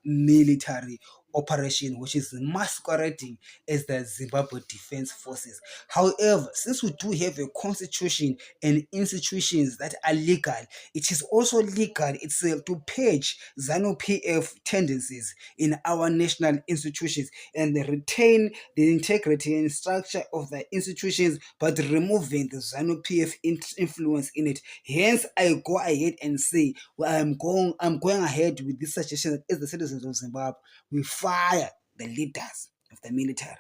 military operation, which is masquerading as the Zimbabwe Defense Forces. However, since we do have a constitution and institutions that are legal, it is also legal itself to purge ZANU-PF tendencies in our national institutions and retain the integrity and structure of the institutions, but removing the ZANU-PF influence in it. Hence, I go ahead and say, well, I'm going ahead with this suggestion that as the citizens of Zimbabwe, we fire the leaders of the military.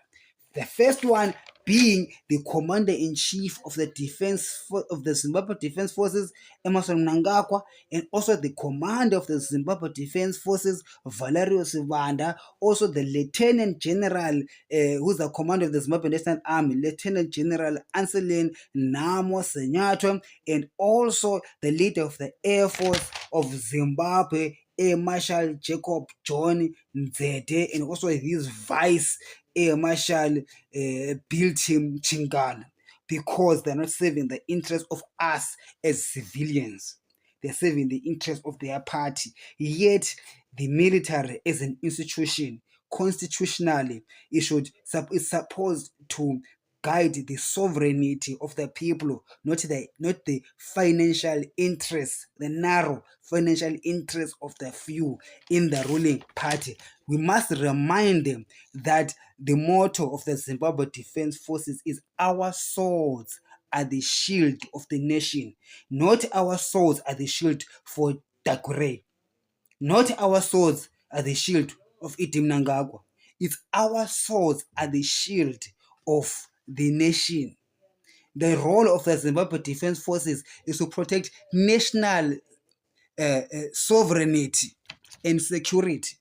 The first one being the commander-in-chief of the Zimbabwe Defense Forces, Emerson Mnangagwa, and also the commander of the Zimbabwe Defense Forces, Valerio Sibanda, also the Lieutenant General, who's the commander of the Zimbabwe National Army, Lieutenant General Anselin Namo Senyato, and also the leader of the Air Force of Zimbabwe, Air Marshal Jacob John Nzede, and also his vice Air Marshal Bill Tim Chingana, because they're not serving the interest of us as civilians. They're serving the interest of their party. Yet the military as an institution, constitutionally, is supposed to guide the sovereignty of the people, not the financial interests, the narrow financial interests of the few in the ruling party. We must remind them that the motto of the Zimbabwe Defense Forces is "Our swords are the shield of the nation," not "Our swords are the shield for Dagure," not "Our swords are the shield of Idi Mnangagwa." It's "Our swords are the shield of the nation." The role of the Zimbabwe Defense Forces is to protect national sovereignty and security,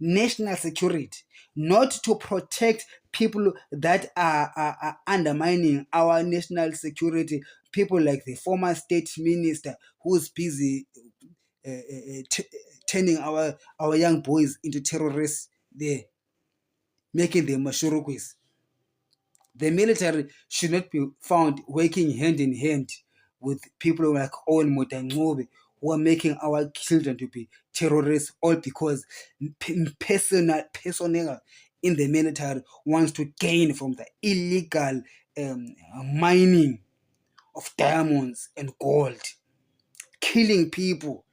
national security, not to protect people that are undermining our national security. People like the former state minister who's busy turning our young boys into terrorists there, making them mashurukis. The military should not be found working hand in hand with people like Owen Motangobe, who are making our children to be terrorists, all because personnel in the military wants to gain from the illegal mining of diamonds and gold, killing people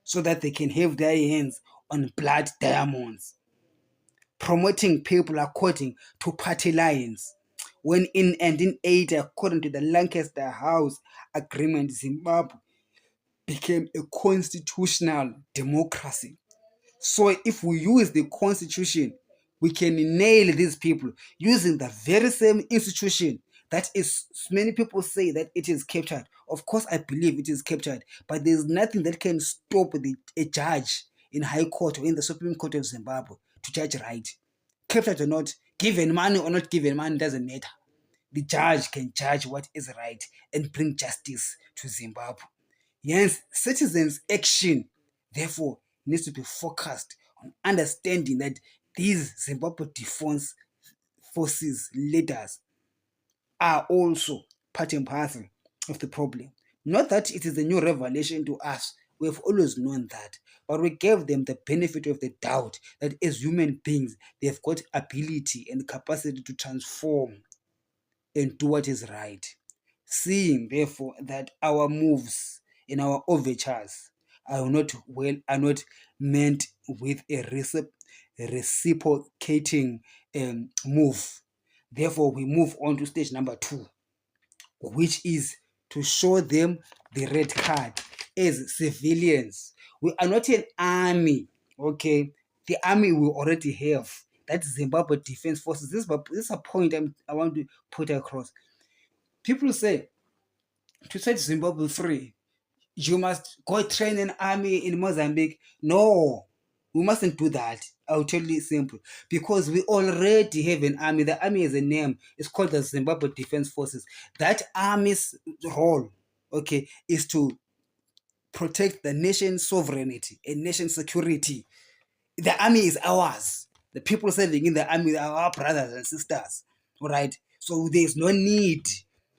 so that they can have their hands on blood diamonds, promoting people according to party lines. When in 1980, according to the Lancaster House Agreement, Zimbabwe became a constitutional democracy. So if we use the constitution, we can nail these people using the very same institution that is, many people say that it is captured. Of course, I believe it is captured, but there's nothing that can stop a judge in High Court or in the Supreme Court of Zimbabwe to judge right. Captured or not, given money or not given money, doesn't matter. The judge can judge what is right and bring justice to Zimbabwe. Yes, citizens' action, therefore, needs to be focused on understanding that these Zimbabwe Defense Forces leaders are also part and parcel of the problem. Not that it is a new revelation to us. We have always known that. But we gave them the benefit of the doubt that as human beings, they've got ability and capacity to transform and do what is right. Seeing, therefore, that our moves and our overtures are not meant with a reciprocating move. Therefore, we move on to stage number 2, which is to show them the red card as civilians. We are not an army, okay? The army we already have. That's Zimbabwe Defense Forces. This is a point I want to put across. People say, to set Zimbabwe free, you must go train an army in Mozambique. No, we mustn't do that. I'll tell you simple. Because we already have an army. The army has a name. It's called the Zimbabwe Defense Forces. That army's role, okay, is to protect the nation's sovereignty and nation security. The army is ours. The people serving in the army are our brothers and sisters. All right. So there's no need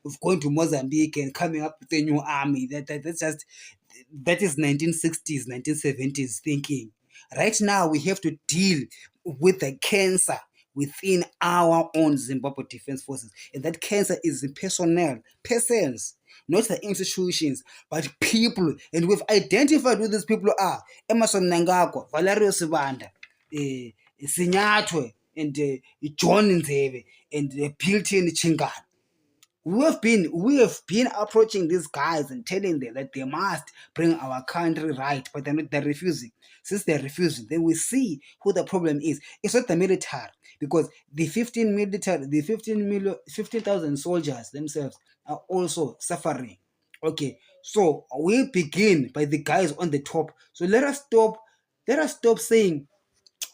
of going to Mozambique and coming up with a new army. That is 1960s, 1970s thinking. Right now, we have to deal with the cancer within our own Zimbabwe Defense Forces. And that cancer is the personnel, persons, not the institutions, but people. And we've identified who these people are. Emerson Mnangagwa, Valerio Sibanda, Sinyatwe, and John Nzebe, and Pilton Chingana. We have been approaching these guys and telling them that they must bring our country right, but they're refusing. Since they're refusing, then we see who the problem is. It's not the military, because the 15,000 soldiers themselves are also suffering. Okay, so we begin by the guys on the top. So let us stop saying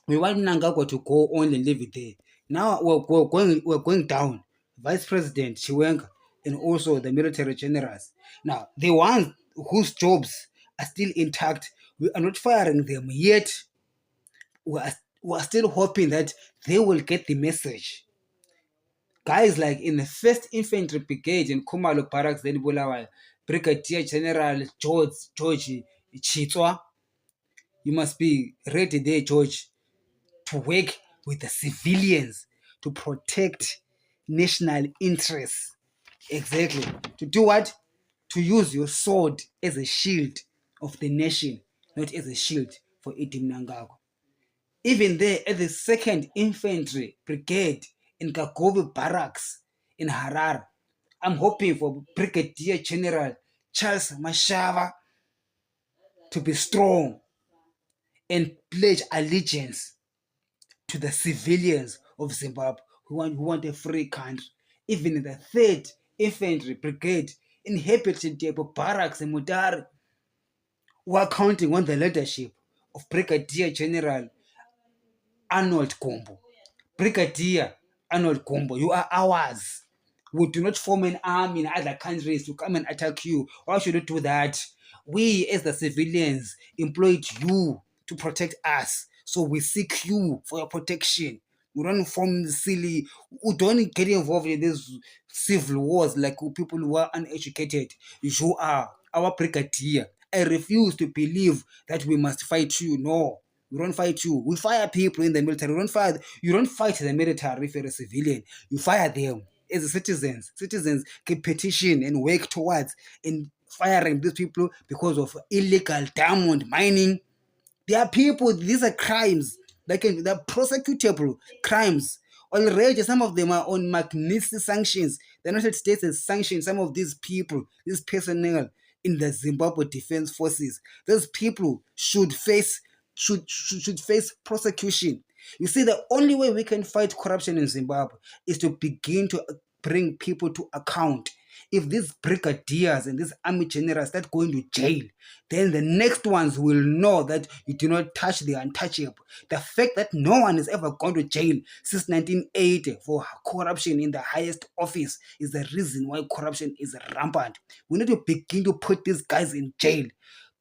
we want Mnangagwa to go on and leave it there. Now we're going down. Vice President Chiwenga and also the military generals. Now, the ones whose jobs are still intact, we are not firing them yet. We are still hoping that they will get the message. Guys like in the 1st Infantry Brigade in Kumalo Barracks, then Bulawayo, Brigadier General George Chitwa, you must be ready there, George, to work with the civilians to protect national interests. Exactly. To do what? To use your sword as a shield of the nation, not as a shield for Idi Mnangagwa. Even there, at the 2nd Infantry Brigade in Kagovi Barracks in Harar, I'm hoping for Brigadier General Charles Mashava to be strong and pledge allegiance to the civilians of Zimbabwe who want a free country. Even in the 3rd Infantry Brigade inhabited barracks in Mutare, who are counting on the leadership of Brigadier General Arnold Gombo. Brigadier Arnold Gombo, you are ours. We do not form an army in other countries to come and attack you. Why should you do that? We, as the civilians, employed you to protect us. So we seek you for your protection. We don't form silly, we don't get involved in these civil wars like people who are uneducated. You are our brigadier. I refuse to believe that we must fight you. No, we don't fight you. We fire people in the military. You don't fight the military if you're a civilian. You fire them as citizens. Citizens can petition and work towards in firing these people because of illegal diamond mining. There are people, these are crimes. They're prosecutable crimes. Already, some of them are on Magnitsky sanctions. The United States has sanctioned some of these people, these personnel in the Zimbabwe Defense Forces. Those people should face prosecution. You see, the only way we can fight corruption in Zimbabwe is to begin to bring people to account. If these brigadiers and these army generals start going to jail, then the next ones will know that you do not touch the untouchable. The fact that no one has ever gone to jail since 1980 for corruption in the highest office is the reason why corruption is rampant. We need to begin to put these guys in jail.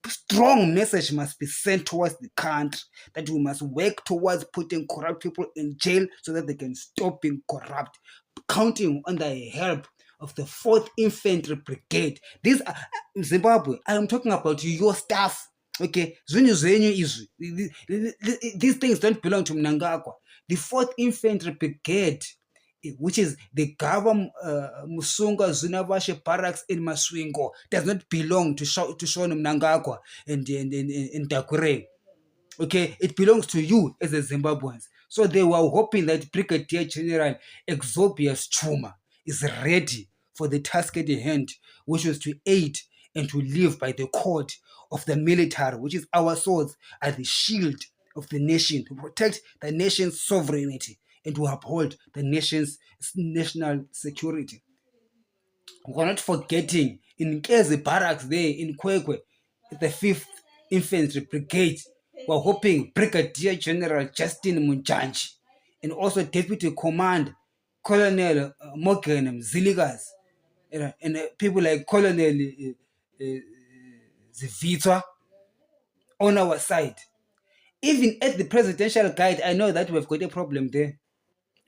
Strong message must be sent towards the country that we must work towards putting corrupt people in jail so that they can stop being corrupt, counting on the help of the 4th Infantry Brigade. These are Zimbabwe. I am talking about your staff. Okay, these things don't belong to Mnangagwa. The 4th Infantry Brigade, which is the Gava Musunga Zunavashe barracks in Maswingo, does not belong to Shona Mnangagwa and Dakure. Okay, it belongs to you as a Zimbabweans. So they were hoping that Brigadier General Exobius Chuma is ready for the task at hand, which was to aid and to live by the code of the military, which is our swords, as the shield of the nation, to protect the nation's sovereignty and to uphold the nation's national security. We're not forgetting in Kezi barracks there in Kwekwe, the 5th Infantry Brigade, we're hoping Brigadier General Justin Munjanji and also Deputy Command Colonel Morgan Ziligas, and people like Colonel Zivitwa on our side. Even at the presidential guide, I know that we've got a problem there.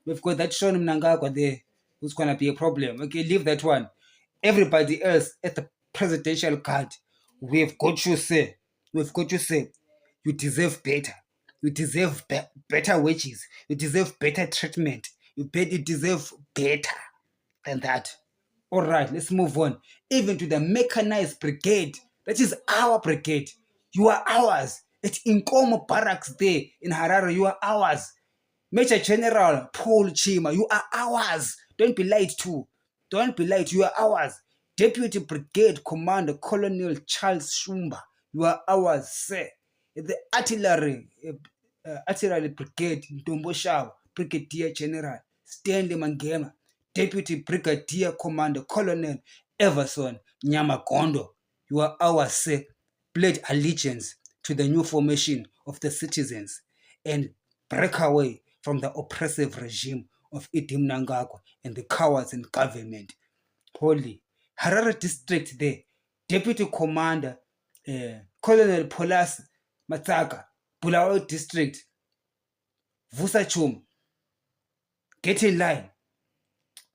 We've got that Sean Mnangagwa there, who's going to be a problem. Okay, leave that one. Everybody else at the presidential guard, we've got you say, you deserve better. You deserve better wages. You deserve better treatment. You deserve better than that. All right, let's move on. Even to the mechanized brigade. That is our brigade. You are ours. It's Inkomo barracks there in Harare. You are ours. Major General Paul Chima, you are ours. Don't be lied to. Don't be lied to. You are ours. Deputy Brigade Commander Colonel Charles Shumba, you are ours, sir. The Artillery Brigade Ndomboshaw, Brigadier General Stanley Mangema, Deputy Brigadier Commander Colonel Everson Nyamagondo, you are ours, sir. Pledge allegiance to the new formation of the citizens and break away from the oppressive regime of Idi Mnangagwa and the cowards in government. Holy Harare district there, Deputy Commander Colonel Polas Mataka, Bulawayo district, Vusachum, get in line.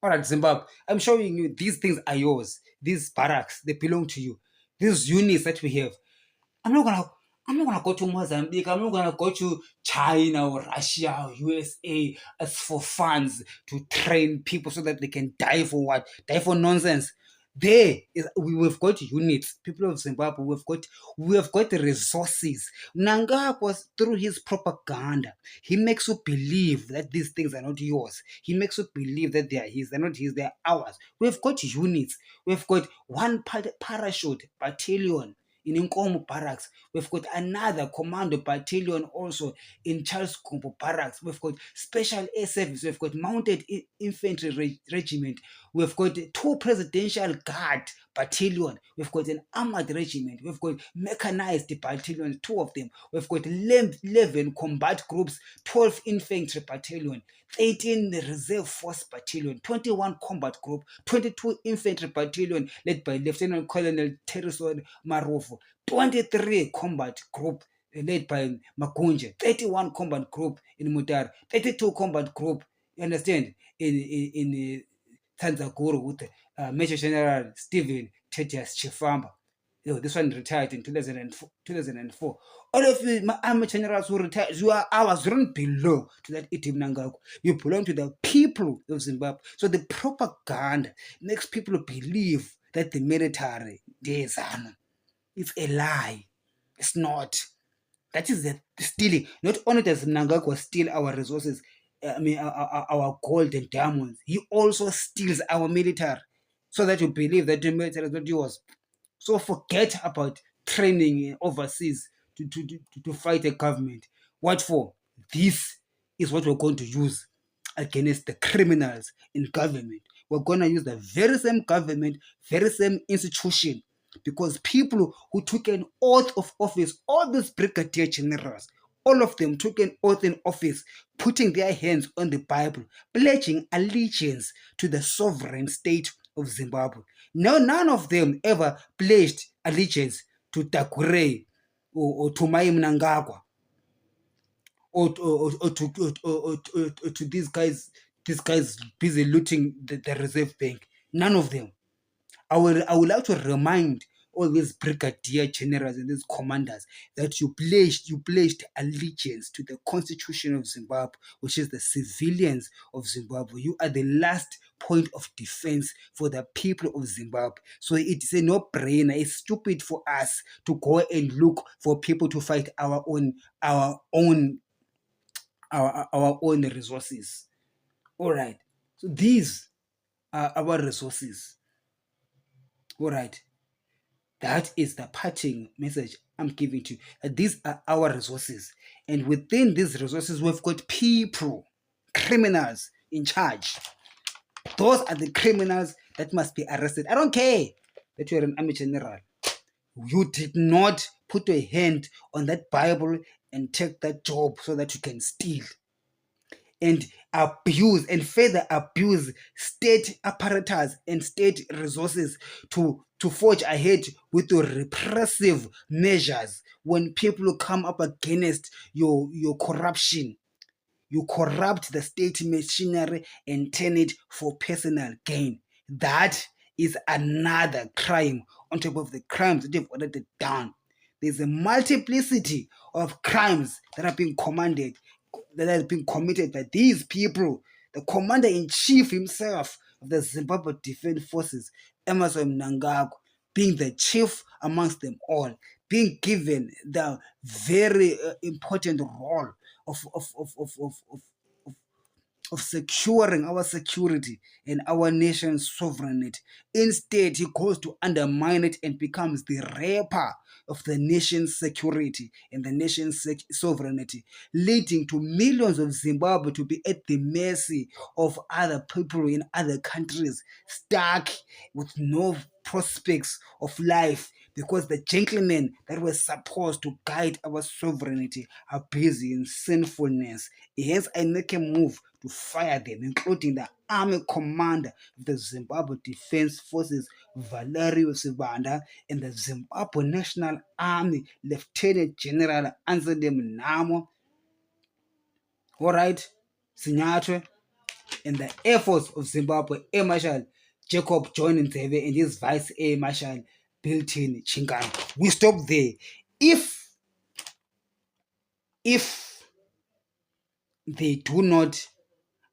All right, Zimbabwe, I'm showing you these things are yours. These barracks, they belong to you. These units that we have, I'm not gonna I'm not going to go to Mozambique. I'm not going to go to China or Russia or USA as for funds to train people so that they can die for what? Die for nonsense. We've got units. People of Zimbabwe, we have got the resources. Mnangagwa was through his propaganda. He makes you believe that these things are not yours. He makes you believe that they are his. They're not his. They're ours. We've got units. We've got one parachute battalion in Nkomo barracks. We've got another commando battalion also in Charles Kumbo barracks. We've got special air service. We've got mounted infantry regiment. We've got 2 presidential guard battalion. We've got an armored regiment. We've got mechanized battalions, 2 of them. We've got 11 combat groups, 12 infantry battalion, 18 reserve force battalion, 21 combat group, 22 infantry battalion led by Lieutenant Colonel Terison Marofo, 23 combat group led by Makunje, 31 combat group in Mutar, 32 combat group, you understand, in Tanzaguru with Major General Stephen Tetias Chifamba. This one retired in 2004. All of you, my army generals who retired, you are ours, don't belong to that Itim Nangaku. You belong to the people of Zimbabwe. So the propaganda makes people believe that the military, it's a lie. It's not. That is the stealing. Not only does Mnangagwa steal our resources, our gold and diamonds, he also steals our military so that you believe that the military is not yours. So forget about training overseas to fight a government. What for? This is what we're going to use against the criminals in government. We're going to use the very same government, very same institution, because people who took an oath of office, all these brigadier generals, all of them took an oath in office, putting their hands on the Bible, pledging allegiance to the sovereign state of Zimbabwe. No, none of them ever pledged allegiance to Takure or to Mai Mnangagwa or to these guys busy looting the reserve bank. None of them. I would like to remind all these brigadier generals and these commanders that you pledged allegiance to the Constitution of Zimbabwe, which is the civilians of Zimbabwe. You are the last point of defense for the people of Zimbabwe. So it's a no-brainer. It's stupid for us to go and look for people to fight our own resources. All right. So these are our resources. All right. That is the parting message I'm giving to you. These are our resources. And within these resources, we've got people, criminals in charge. Those are the criminals that must be arrested. I don't care that you're an army general. You did not put your hand on that Bible and take that job so that you can steal and abuse and further abuse state apparatus and state resources to forge ahead with your repressive measures when people come up against your corruption. You corrupt the state machinery and turn it for personal gain. That is another crime on top of the crimes that you've already done. There's a multiplicity of crimes that have been committed by these people. The commander-in-chief himself of the Zimbabwe Defense Forces, Emerson Mnangagwa, being the chief amongst them all, being given the very important role of securing our security and our nation's sovereignty. Instead, he goes to undermine it and becomes the rapper of the nation's security and the nation's sovereignty, leading to millions of Zimbabwe to be at the mercy of other people in other countries, stuck with no prospects of life because the gentlemen that were supposed to guide our sovereignty are busy in sinfulness. Hence, I make a move to fire them, including the army commander of the Zimbabwe Defense Forces, Valerio Sibanda, and the Zimbabwe National Army Lieutenant General Anzade Mnamo. All right, Sinyatwe, and the Air Force of Zimbabwe, Air Marshal Jacob John Nzeve and his Vice Air Marshal Bilton Chingana. We stop there. If If they do not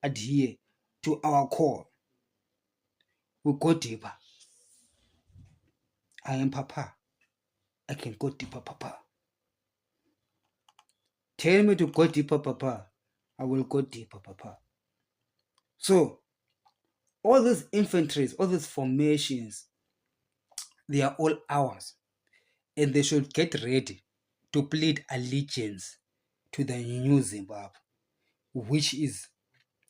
adhere to our call, we go deeper. I am Papa. I can go deeper, Papa. Tell me to go deeper, Papa. I will go deeper, Papa. So, all these infantries, all these formations, they are all ours. And they should get ready to plead allegiance to the new Zimbabwe, which is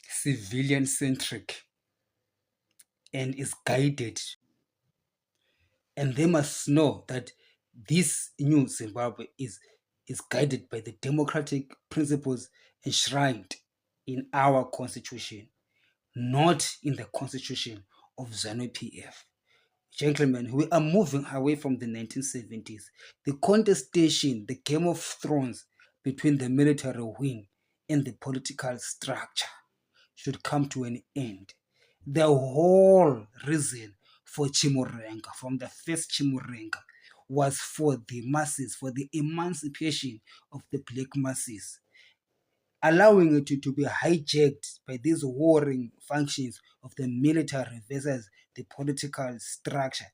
civilian centric and is guided. And they must know that this new Zimbabwe is guided by the democratic principles enshrined in our constitution, not in the constitution of ZANU PF. Gentlemen, we are moving away from the 1970s. The contestation, the Game of Thrones between the military wing and the political structure should come to an end. The whole reason for Chimurenga, from the first Chimurenga, was for the masses, for the emancipation of the black masses. Allowing it to be hijacked by these warring functions of the military versus the political structure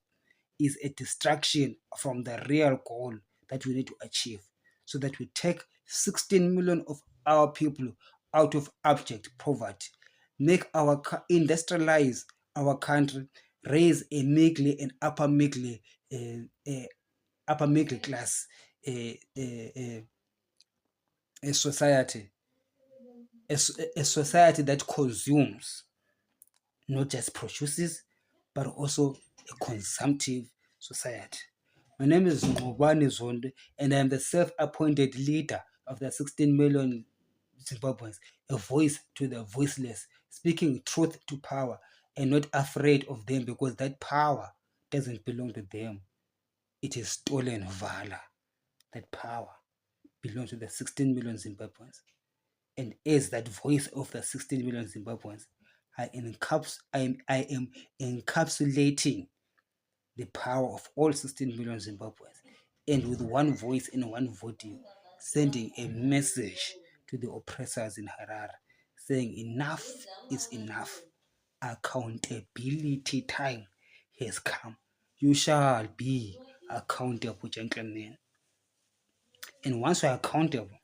is a distraction from the real goal that we need to achieve, so that we take 16 million of our people out of abject poverty, make our industrialize our country, raise a middle and upper middle class a society, a society that consumes, not just produces, but also a consumptive society. My name is Ngubani Zondo, and I am the self-appointed leader of the 16 million Zimbabweans, a voice to the voiceless, speaking truth to power and not afraid of them, because that power doesn't belong to them. It is stolen valor. That power belongs to the 16 million Zimbabweans. And as that voice of the 16 million Zimbabweans, I am encapsulating the power of all 16 million Zimbabweans, and with one voice and one voting, sending a message to the oppressors in Harare, saying enough is enough. Accountability time has come. You shall be accountable, gentlemen. And once you are accountable,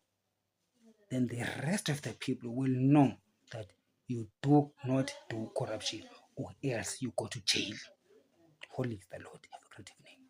then the rest of the people will know that you do not do corruption, or else you go to jail. Holy is the Lord. Have a great evening.